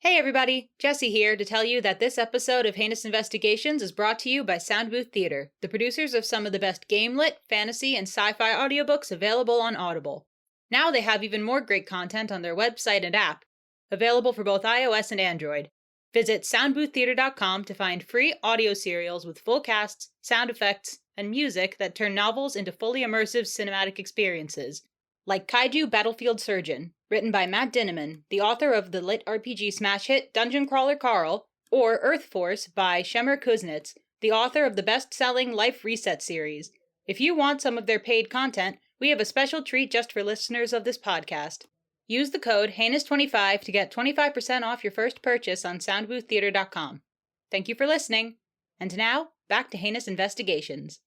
Hey everybody, Jesse here to tell you that this episode of Heinous Investigations is brought to you by Sound Booth Theater, the producers of some of the best game-lit, fantasy, and sci-fi audiobooks available on Audible. Now they have even more great content on their website and app, available for both iOS and Android. Visit soundbooththeater.com to find free audio serials with full casts, sound effects, and music that turn novels into fully immersive cinematic experiences. Like Kaiju Battlefield Surgeon, written by Matt Dinneman, the author of the lit RPG smash hit Dungeon Crawler Carl, or Earth Force by Shemer Kuznets, the author of the best-selling Life Reset series. If you want some of their paid content, we have a special treat just for listeners of this podcast. Use the code Heinous25 to get 25% off your first purchase on soundbooththeater.com. Thank you for listening. And now, back to Heinous Investigations.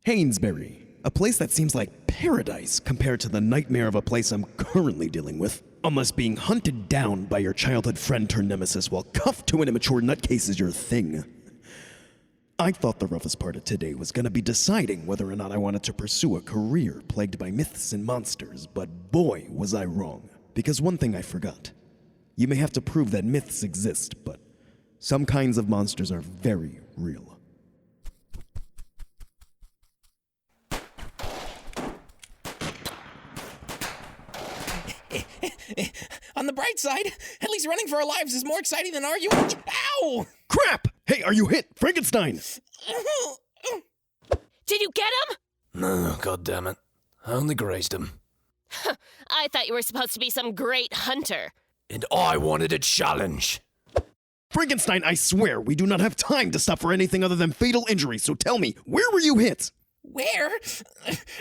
Hainsbury, a place that seems like paradise compared to the nightmare of a place I'm currently dealing with. Unless being hunted down by your childhood friend turned nemesis while cuffed to an immature nutcase is your thing. I thought the roughest part of today was gonna be deciding whether or not I wanted to pursue a career plagued by myths and monsters, but boy was I wrong. Because one thing I forgot. You may have to prove that myths exist, but some kinds of monsters are very real. On the bright side, at least running for our lives is more exciting than arguing. Ow! Crap! Hey, are you hit? Frankenstein! Did you get him? No, goddammit. I only grazed him. I thought you were supposed to be some great hunter. And I wanted a challenge. Frankenstein, I swear, we do not have time to stop for anything other than fatal injury, so tell me, where were you hit? Where?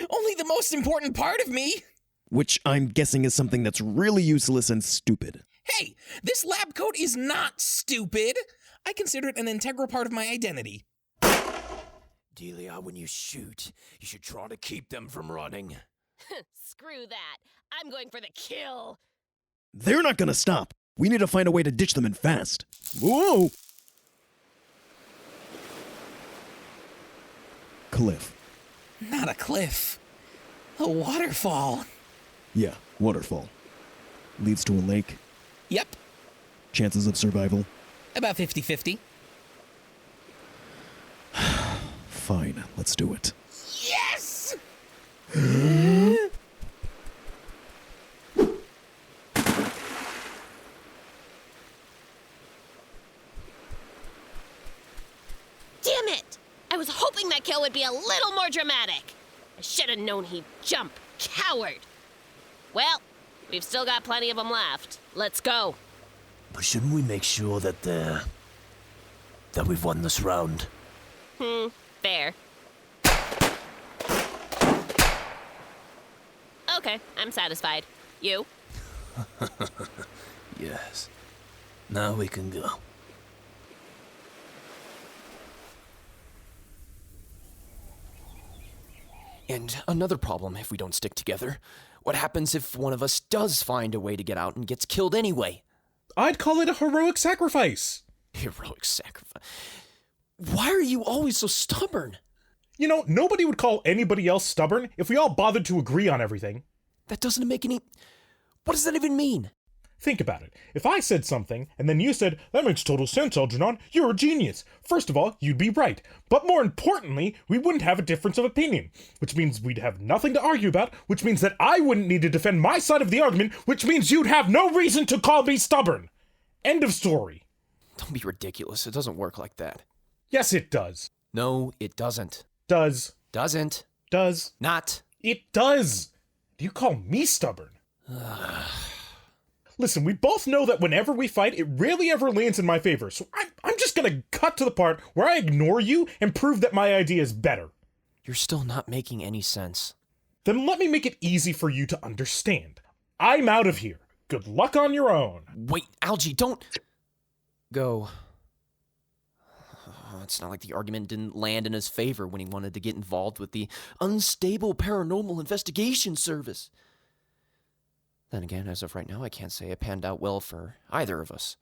Only the most important part of me. Which I'm guessing is something that's really useless and stupid. Hey, this lab coat is not stupid. I consider it an integral part of my identity. Delia, when you shoot, you should try to keep them from running. Screw that. I'm going for the kill. They're not gonna stop. We need to find a way to ditch them and fast. Whoa! Cliff. Not a cliff. A waterfall. Yeah, waterfall. Leads to a lake. Yep, Chances of survival. about 50-50. Fine, let's do it. Yes! Damn it! I was hoping that kill would be a little more dramatic. I should have known he'd jump. Coward. Well, we've still got plenty of them left. Let's go. But shouldn't we make sure that we've won this round? Fair. Okay, I'm satisfied. You? Yes. Now we can go. And another problem if we don't stick together. What happens if one of us does find a way to get out and gets killed anyway? I'd call it a heroic sacrifice. Heroic sacrifice. Why are you always so stubborn? You know, nobody would call anybody else stubborn if we all bothered to agree on everything. That doesn't make any... What does that even mean? Think about it. If I said something, and then you said, that makes total sense, Algernon, you're a genius. First of all, you'd be right. But more importantly, we wouldn't have a difference of opinion. Which means we'd have nothing to argue about, which means that I wouldn't need to defend my side of the argument, which means you'd have no reason to call me stubborn. End of story. Don't be ridiculous. It doesn't work like that. Yes, it does. No, it doesn't. Does. Doesn't. Does. Not. It does. Do you call me stubborn? Listen, we both know that whenever we fight, it rarely ever lands in my favor, so I'm just gonna cut to the part where I ignore you and prove that my idea is better. You're still not making any sense. Then let me make it easy for you to understand. I'm out of here. Good luck on your own. Wait, Algie, don't... Go. It's not like the argument didn't land in his favor when he wanted to get involved with the Unstable Paranormal Investigation Service. Then again, as of right now, I can't say it panned out well for either of us.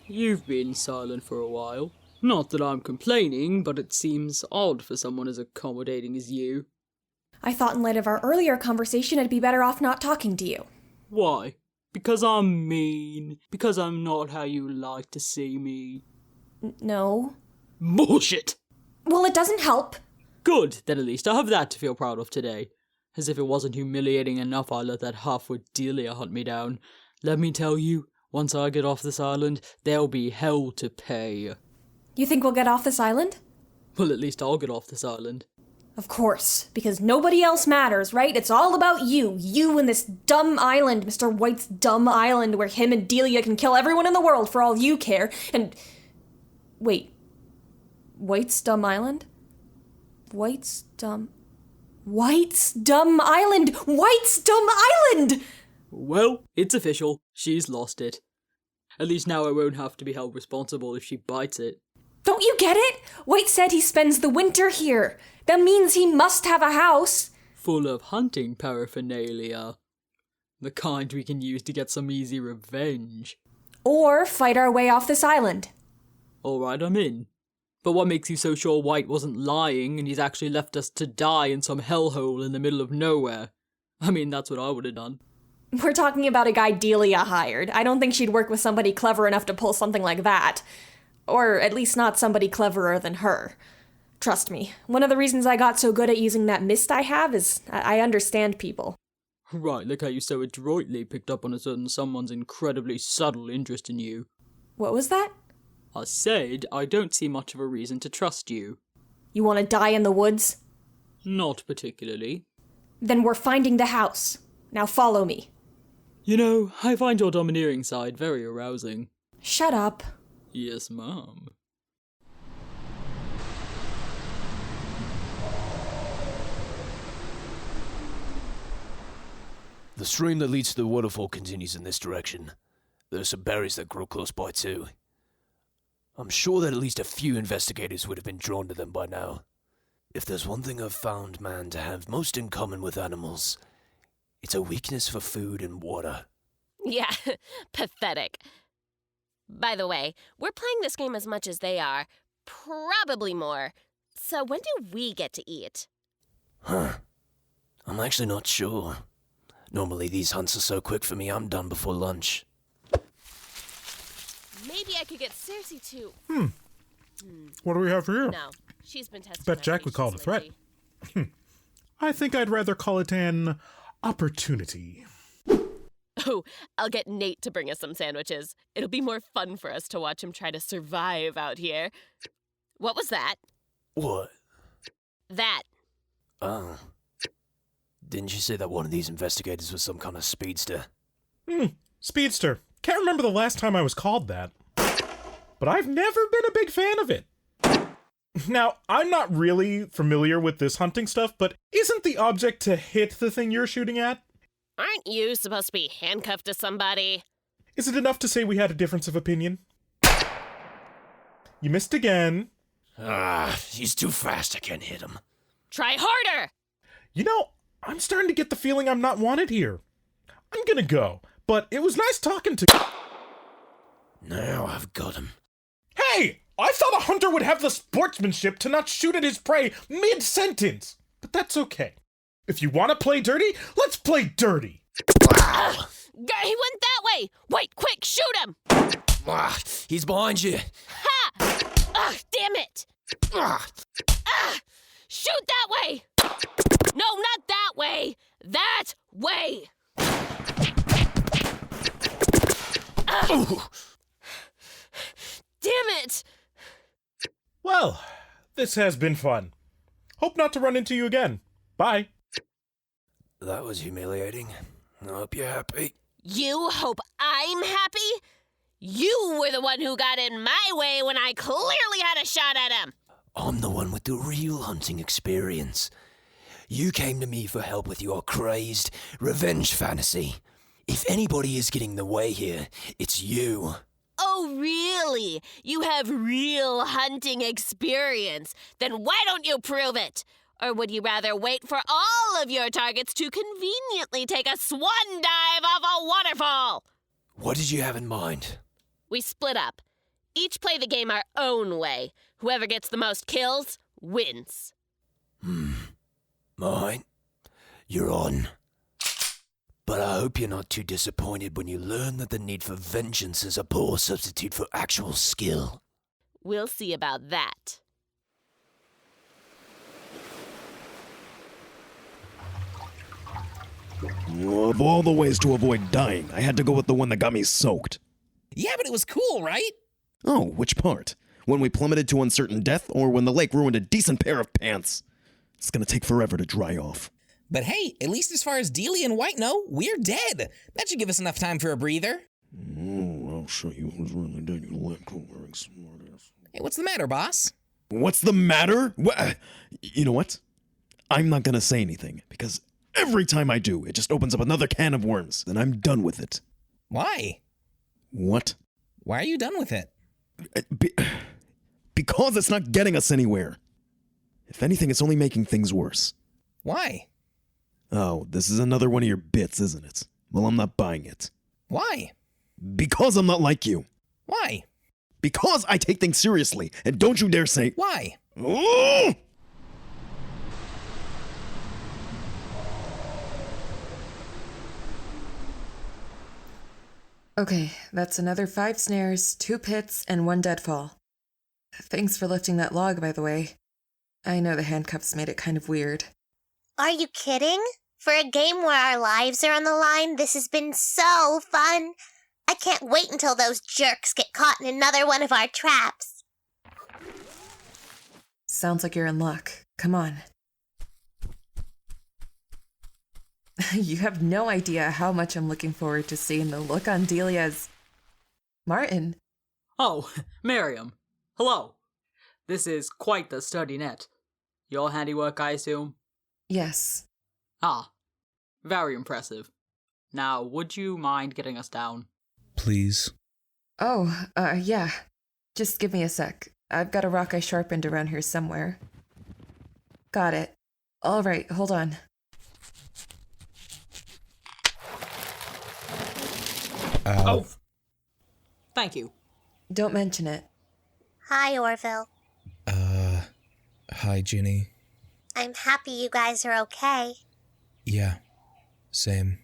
You've been silent for a while. Not that I'm complaining, but it seems odd for someone as accommodating as you. I thought in light of our earlier conversation I'd be better off not talking to you. Why? Because I'm mean? Because I'm not how you like to see me? No. Bullshit! Well, it doesn't help. Good, then at least I have that to feel proud of today. As if it wasn't humiliating enough I let that half-wit Delia hunt me down. Let me tell you, once I get off this island, there'll be hell to pay. You think we'll get off this island? Well, at least I'll get off this island. Of course, because nobody else matters, right? It's all about you. You and this dumb island, Mr. White's dumb island, where him and Delia can kill everyone in the world for all you care, and... Wait. White's dumb island? White's dumb island! White's dumb island! Well, it's official. She's lost it. At least now I won't have to be held responsible if she bites it. Don't you get it? White said he spends the winter here. That means he must have a house. Full of hunting paraphernalia. The kind we can use to get some easy revenge. Or fight our way off this island. Alright, I'm in. But what makes you so sure White wasn't lying and he's actually left us to die in some hellhole in the middle of nowhere? I mean, that's what I would have done. We're talking about a guy Delia hired. I don't think she'd work with somebody clever enough to pull something like that. Or at least not somebody cleverer than her. Trust me, one of the reasons I got so good at using that mist I have is I understand people. Right, look how you so adroitly picked up on a certain someone's incredibly subtle interest in you. What was that? I said I don't see much of a reason to trust you. You want to die in the woods? Not particularly. Then we're finding the house. Now follow me. You know, I find your domineering side very arousing. Shut up. Yes, Mom. The stream that leads to the waterfall continues in this direction. There are some berries that grow close by too. I'm sure that at least a few investigators would have been drawn to them by now. If there's one thing I've found man to have most in common with animals, it's a weakness for food and water. Yeah, pathetic. By the way, we're playing this game as much as they are. Probably more. So when do we get to eat? Huh. I'm actually not sure. Normally these hunts are so quick for me, I'm done before lunch. Maybe I could get Cersei to... What do we have for you? No, she's been testing Bet my Jack would call it a threat. lately. I think I'd rather call it an opportunity. Oh, I'll get Nate to bring us some sandwiches. It'll be more fun for us to watch him try to survive out here. What was that? What? That. Oh. Didn't you say that one of these investigators was some kind of speedster? Speedster. Can't remember the last time I was called that. But I've never been a big fan of it. Now, I'm not really familiar with this hunting stuff, but isn't the object to hit the thing you're shooting at? Aren't you supposed to be handcuffed to somebody? Is it enough to say we had a difference of opinion? You missed again. He's too fast, I can't hit him. Try harder! You know, I'm starting to get the feeling I'm not wanted here. I'm gonna go, but it was nice talking to... Now I've got him. Hey! I thought a hunter would have the sportsmanship to not shoot at his prey mid-sentence. But that's okay. If you want to play dirty, let's play dirty. He went that way! Wait, quick, shoot him! He's behind you. Ha! Damn it! Shoot that way! No, not that way! That way! Damn it! Well, this has been fun. Hope not to run into you again. Bye. That was humiliating. I hope you're happy. You hope I'm happy? You were the one who got in my way when I clearly had a shot at him. I'm the one with the real hunting experience. You came to me for help with your crazed revenge fantasy. If anybody is getting in the way here, it's you. Oh, really? You have real hunting experience. Then why don't you prove it? Or would you rather wait for all of your targets to conveniently take a swan dive off a waterfall? What did you have in mind? We split up. Each play the game our own way. Whoever gets the most kills wins. Mine? you're on. But I hope you're not too disappointed when you learn that the need for vengeance is a poor substitute for actual skill. We'll see about that. Of all the ways to avoid dying, I had to go with the one that got me soaked. Yeah, but it was cool, right? Oh, which part? When we plummeted to uncertain death, or when the lake ruined a decent pair of pants? It's gonna take forever to dry off. But hey, at least as far as Delia and White know, we're dead. That should give us enough time for a breather. Oh, I'll show you who's really dead, you lab coat wearing smartass. Hey, what's the matter, boss? What's the matter? You know what? I'm not gonna say anything, because every time I do, it just opens up another can of worms, and I'm done with it. Why? What? Why are you done with it? Because it's not getting us anywhere. If anything, it's only making things worse. Why? Oh, this is another one of your bits, isn't it? Well, I'm not buying it. Why? Because I'm not like you. Why? Because I take things seriously, and don't you dare say... Why? Oh! Okay, that's another 5 snares, 2 pits, and 1 deadfall. Thanks for lifting that log, by the way. I know the handcuffs made it kind of weird. Are you kidding? For a game where our lives are on the line, this has been so fun. I can't wait until those jerks get caught in another one of our traps. Sounds like you're in luck. Come on. You have no idea how much I'm looking forward to seeing the look on Delia's... Martin. Oh, Miriam. Hello. This is quite the sturdy net. Your handiwork, I assume? Yes. Ah, very impressive. Now, would you mind getting us down? Please. Oh, yeah. Just give me a sec. I've got a rock I sharpened around here somewhere. Got it. All right, hold on. Oh! Thank you. Don't mention it. Hi, Orville. Hi, Ginny. I'm happy you guys are okay. Yeah, same.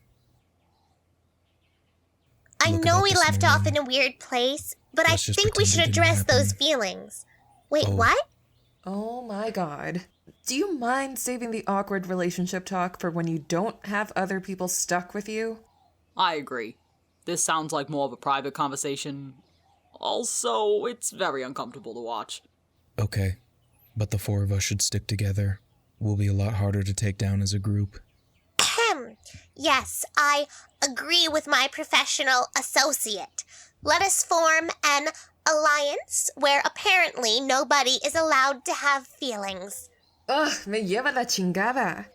I Look, know about we this left off morning, in a weird place, but I let's just think we pretend should it didn't address those happen. feelings. Wait, Oh. what? Oh my god. Do you mind saving the awkward relationship talk for when you don't have other people stuck with you? I agree. This sounds like more of a private conversation. Also, it's very uncomfortable to watch. Okay, but the 4 of us should stick together. We'll be a lot harder to take down as a group. Ahem. Yes, I agree with my professional associate. Let us form an alliance where apparently nobody is allowed to have feelings. Ugh, me lleva la chingada.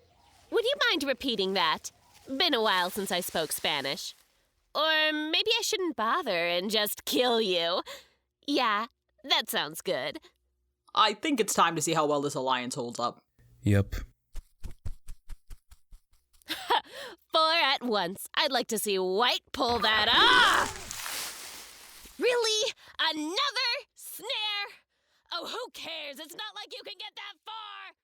Would you mind repeating that? Been a while since I spoke Spanish. Or maybe I shouldn't bother and just kill you. Yeah, that sounds good. I think it's time to see how well this alliance holds up. Yep. 4 at once. I'd like to see White pull that off. Really? Another snare? Oh, who cares? It's not like you can get that far.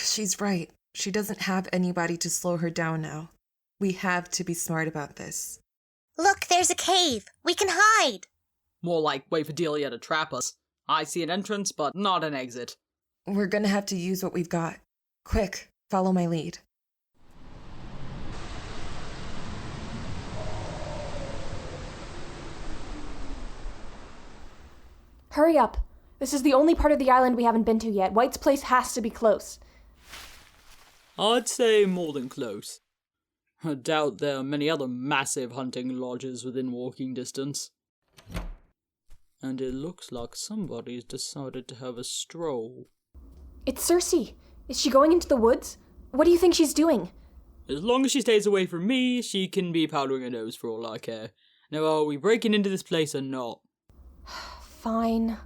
She's right. She doesn't have anybody to slow her down now. We have to be smart about this. Look, there's a cave. We can hide. More like wait for Delia to trap us. I see an entrance, but not an exit. We're gonna have to use what we've got. Quick, follow my lead. Hurry up. This is the only part of the island we haven't been to yet. White's place has to be close. I'd say more than close. I doubt there are many other massive hunting lodges within walking distance. And it looks like somebody's decided to have a stroll. It's Circe. Is she going into the woods? What do you think she's doing? As long as she stays away from me, she can be powdering her nose for all I care. Now, are we breaking into this place or not? Fine.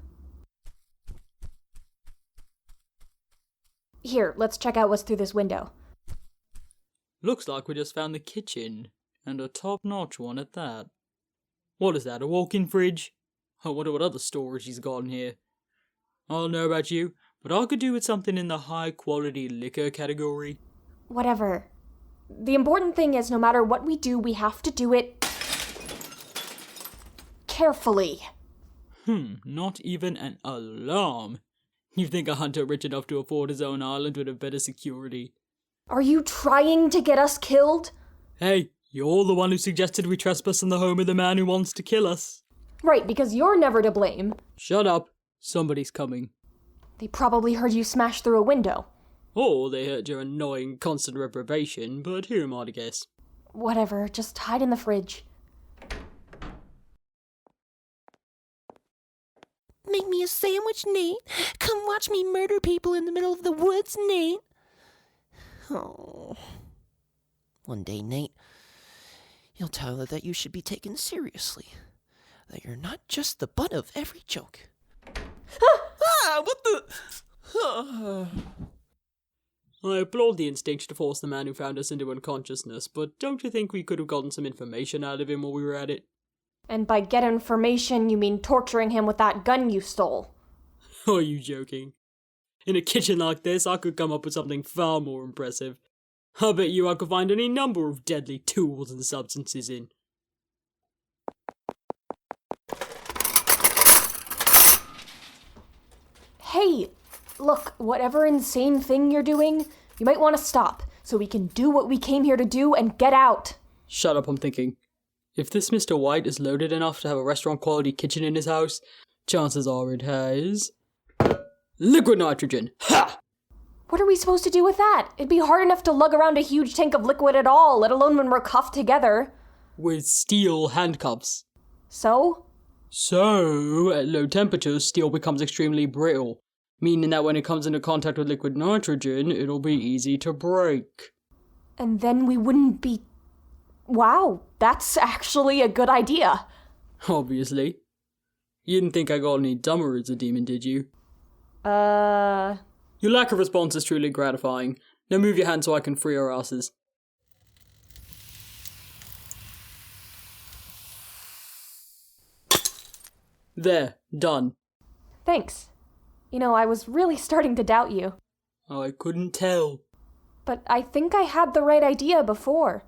Here, let's check out what's through this window. Looks like we just found the kitchen, and a top-notch one at that. What is that, a walk-in fridge? I wonder what other storage he's got in here. I don't know about you, but I could do with something in the high-quality liquor category. Whatever. The important thing is no matter what we do, we have to do it carefully. Not even an alarm. You think a hunter rich enough to afford his own island would have better security? Are you trying to get us killed? Hey, you're the one who suggested we trespass on the home of the man who wants to kill us. Right, because you're never to blame. Shut up. Somebody's coming. They probably heard you smash through a window. Or they heard your annoying constant reprobation, but who am I to guess? Whatever, just hide in the fridge. Make me a sandwich, Nate. Come watch me murder people in the middle of the woods, Nate. Oh. One day, Nate, you'll tell her that you should be taken seriously. That you're not just the butt of every joke. What the... I applaud the instinct to force the man who found us into unconsciousness, but don't you think we could have gotten some information out of him while we were at it? And by get information, you mean torturing him with that gun you stole. Are you joking? In a kitchen like this, I could come up with something far more impressive. I bet you I could find any number of deadly tools and substances in. Hey, look, whatever insane thing you're doing, you might want to stop, so we can do what we came here to do and get out. Shut up, I'm thinking. If this Mr. White is loaded enough to have a restaurant-quality kitchen in his house, chances are it has... liquid nitrogen! Ha! What are we supposed to do with that? It'd be hard enough to lug around a huge tank of liquid at all, let alone when we're cuffed together. With steel handcuffs. So? So, at low temperatures, steel becomes extremely brittle, meaning that when it comes into contact with liquid nitrogen, it'll be easy to break. And then we wouldn't be... Wow, that's actually a good idea. Obviously. You didn't think I got any dumber as a demon, did you? Your lack of response is truly gratifying. Now move your hand so I can free our asses. There, done. Thanks. You know, I was really starting to doubt you. I couldn't tell. But I think I had the right idea before.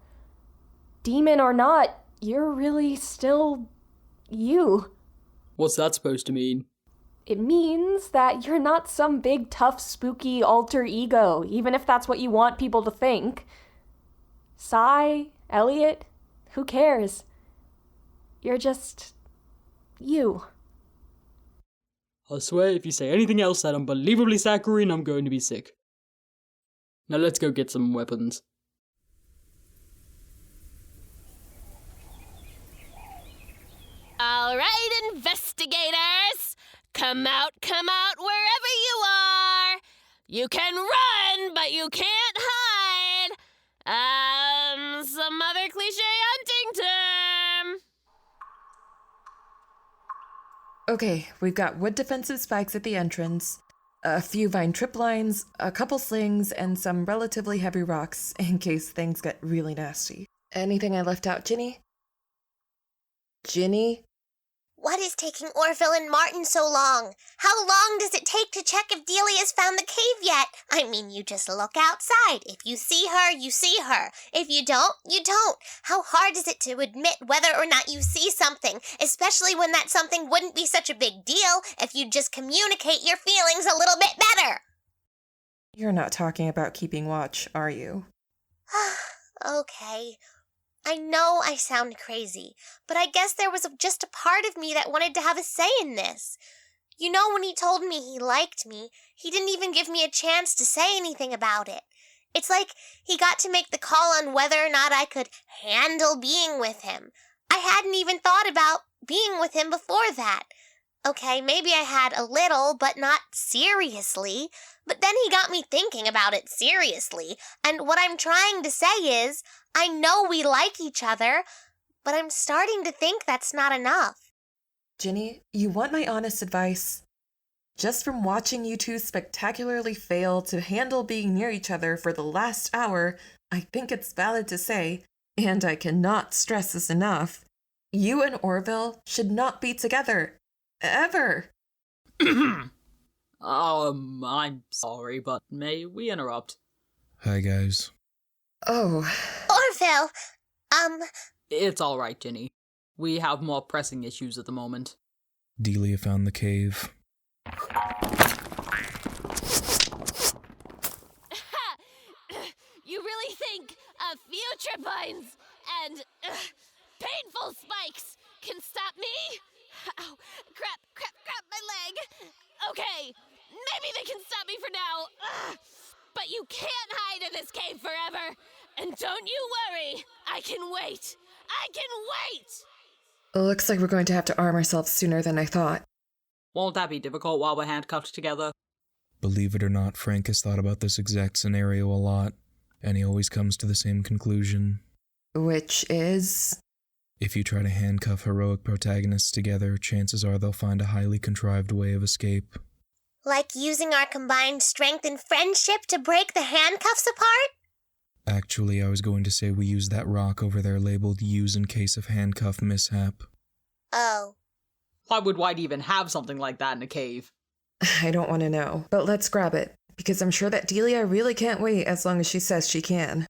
Demon or not, you're really still... you. What's that supposed to mean? It means that you're not some big, tough, spooky alter ego, even if that's what you want people to think. Sai, Elliot, who cares? You're just... you. I swear if you say anything else that unbelievably saccharine, I'm going to be sick. Now let's go get some weapons. All right, investigators. Come out wherever you are. You can run, but you can't hide. Some other cliche hunting term. Okay, we've got wood defensive spikes at the entrance, a few vine trip lines, a couple slings, and some relatively heavy rocks in case things get really nasty. Anything I left out, Ginny? Ginny? What is taking Orville and Martin so long? How long does it take to check if Delia's found the cave yet? I mean, you just look outside. If you see her, you see her. If you don't, you don't. How hard is it to admit whether or not you see something, especially when that something wouldn't be such a big deal if you'd just communicate your feelings a little bit better? You're not talking about keeping watch, are you? Okay. I know I sound crazy, but I guess there was just a part of me that wanted to have a say in this. You know, when he told me he liked me, he didn't even give me a chance to say anything about it. It's like he got to make the call on whether or not I could handle being with him. I hadn't even thought about being with him before that. Okay, maybe I had a little, but not seriously. But then he got me thinking about it seriously, and what I'm trying to say is, I know we like each other, but I'm starting to think that's not enough. Ginny, you want my honest advice? Just from watching you two spectacularly fail to handle being near each other for the last hour, I think it's valid to say, and I cannot stress this enough, you and Orville should not be together. Ever. I'm sorry, but may we interrupt? Hi, guys. Oh, Orville, It's alright, Ginny. We have more pressing issues at the moment. Delia found the cave. You really think a few tripines and painful spikes can stop me? Ow, crap, my leg. Okay, maybe they can stop me for now. But you can't hide in this cave forever. And don't you worry, I can wait. looks like we're going to have to arm ourselves sooner than I thought. Won't that be difficult while we're handcuffed together? Believe it or not, Frank has thought about this exact scenario a lot, and he always comes to the same conclusion. Which is? If you try to handcuff heroic protagonists together, chances are they'll find a highly contrived way of escape. like using our combined strength and friendship to break the handcuffs apart? Actually, I was going to say we use that rock over there labeled use in case of handcuff mishap. Oh. Why would White even have something like that in a cave? I don't want to know, but let's grab it, because I'm sure that Delia really can't wait as long as she says she can.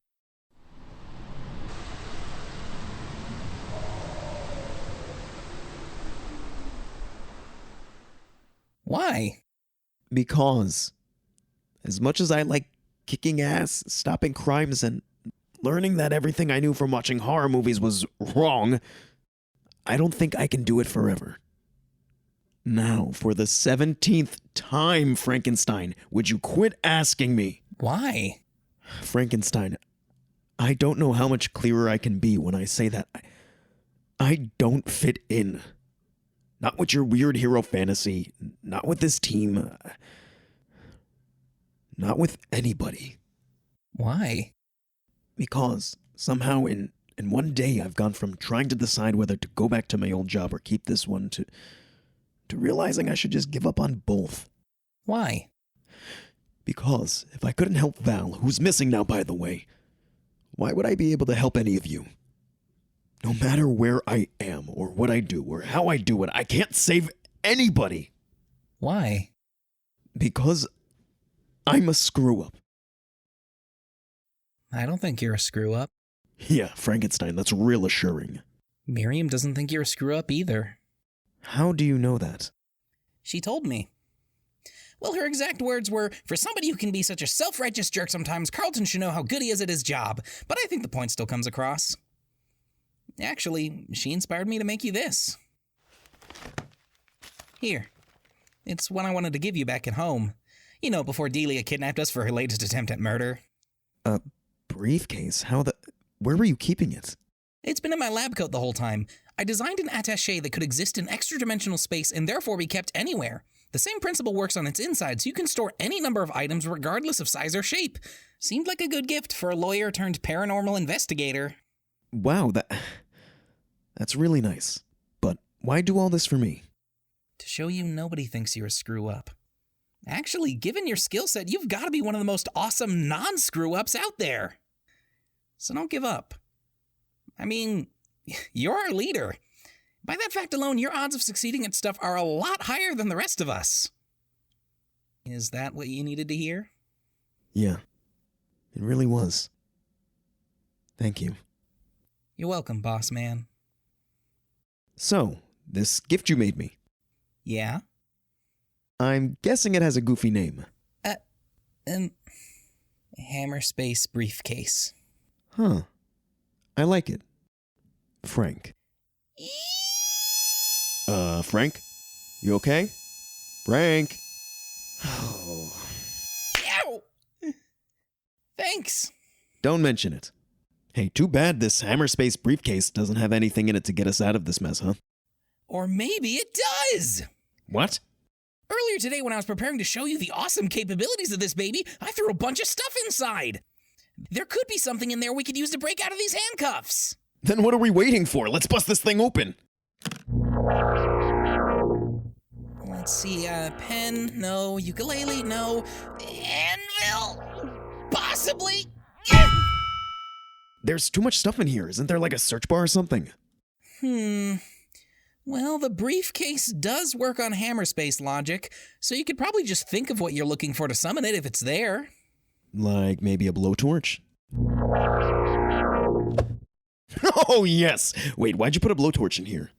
Why? Because, as much as I like kicking ass, stopping crimes, and learning that everything I knew from watching horror movies was wrong, I don't think I can do it forever. Now, for the 17th time, Frankenstein, would you quit asking me? Why? Frankenstein, I don't know how much clearer I can be when I say that I don't fit in. Not with your weird hero fantasy, not with this team, not with anybody. Why? Because somehow in one day I've gone from trying to decide whether to go back to my old job or keep this one to realizing I should just give up on both. Why? Because if I couldn't help Val, who's missing now by the way, why would I be able to help any of you? No matter where I am or what I do or how I do it, I can't save anybody. Why? Because I'm a screw-up. I don't think you're a screw-up. Yeah, Frankenstein, that's real assuring. Miriam doesn't think you're a screw-up either. How do you know that? She told me. Well, her exact words were, for somebody who can be such a self-righteous jerk sometimes, Carlton should know how good he is at his job. But I think the point still comes across. Actually, she inspired me to make you this. Here. It's one I wanted to give you back at home. You know, before Delia kidnapped us for her latest attempt at murder. A briefcase? Where were you keeping it? It's been in my lab coat the whole time. I designed an attaché that could exist in extra-dimensional space and therefore be kept anywhere. The same principle works on its inside, so you can store any number of items regardless of size or shape. Seemed like a good gift for a lawyer turned paranormal investigator. Wow, that's really nice. But why do all this for me? To show you nobody thinks you're a screw-up. Actually, given your skill set, you've got to be one of the most awesome non-screw-ups out there. So don't give up. I mean, you're our leader. By that fact alone, your odds of succeeding at stuff are a lot higher than the rest of us. Is that what you needed to hear? Yeah, it really was. Thank you. You're welcome, boss man. So, this gift you made me. Yeah? I'm guessing it has a goofy name. Hammer Space Briefcase. Huh. I like it. Frank. Frank? You okay? Frank? Oh. Ow! Thanks. Don't mention it. Hey, too bad this Hammer Space Briefcase doesn't have anything in it to get us out of this mess, huh? Or maybe it does! What? Earlier today, when I was preparing to show you the awesome capabilities of this baby, I threw a bunch of stuff inside. There could be something in there we could use to break out of these handcuffs. Then what are we waiting for? Let's bust this thing open. Let's see, pen, no. Ukulele, no. Anvil, possibly. There's too much stuff in here. Isn't there like a search bar or something? Well, the briefcase does work on hammer space logic, so you could probably just think of what you're looking for to summon it if it's there. Like maybe a blowtorch? Oh, yes! Wait, why'd you put a blowtorch in here?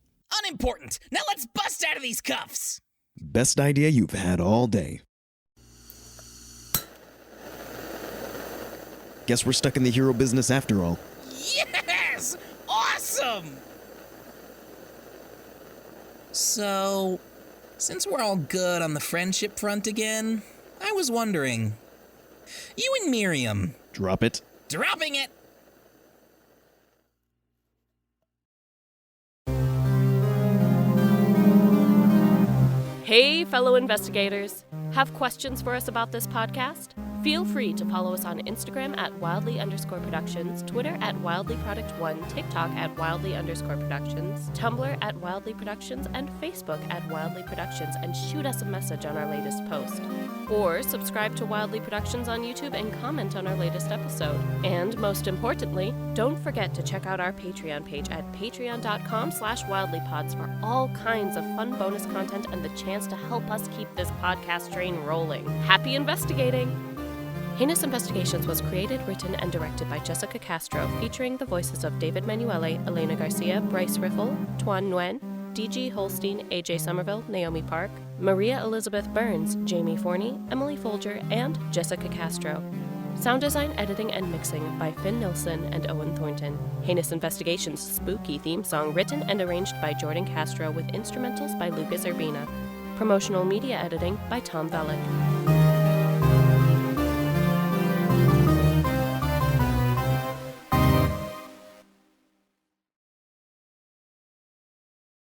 Unimportant. Now let's bust out of these cuffs. Best idea you've had all day. Guess we're stuck in the hero business after all. Yes! Awesome! So, since we're all good on the friendship front again, I was wondering, you and Miriam. Drop it. Dropping it! Hey, fellow investigators. Have questions for us about this podcast? Feel free to follow us on Instagram at wildly_productions, Twitter at wildlyproduct1, TikTok at wildly_productions, Tumblr at wildlyproductions, and Facebook at Wildly Productions, and shoot us a message on our latest post. Or subscribe to Wildly Productions on YouTube and comment on our latest episode. And most importantly, don't forget to check out our Patreon page at patreon.com/wildlypods for all kinds of fun bonus content and the chance to help us keep this podcast train rolling. Happy investigating! Heinous Investigations was created, written, and directed by Jessica Castro, featuring the voices of David Manuele, Elena Garcia, Bryce Riffle, Tuan Nguyen, D.G. Holstein, A.J. Somerville, Naomi Park, Maria Elizabeth Burns, Jamie Forney, Emily Folger, and Jessica Castro. Sound design, editing, and mixing by Finn Nilsson and Owen Thornton. Heinous Investigations' spooky theme song written and arranged by Jordan Castro with instrumentals by Lucas Urbina. Promotional media editing by Tom Vellick.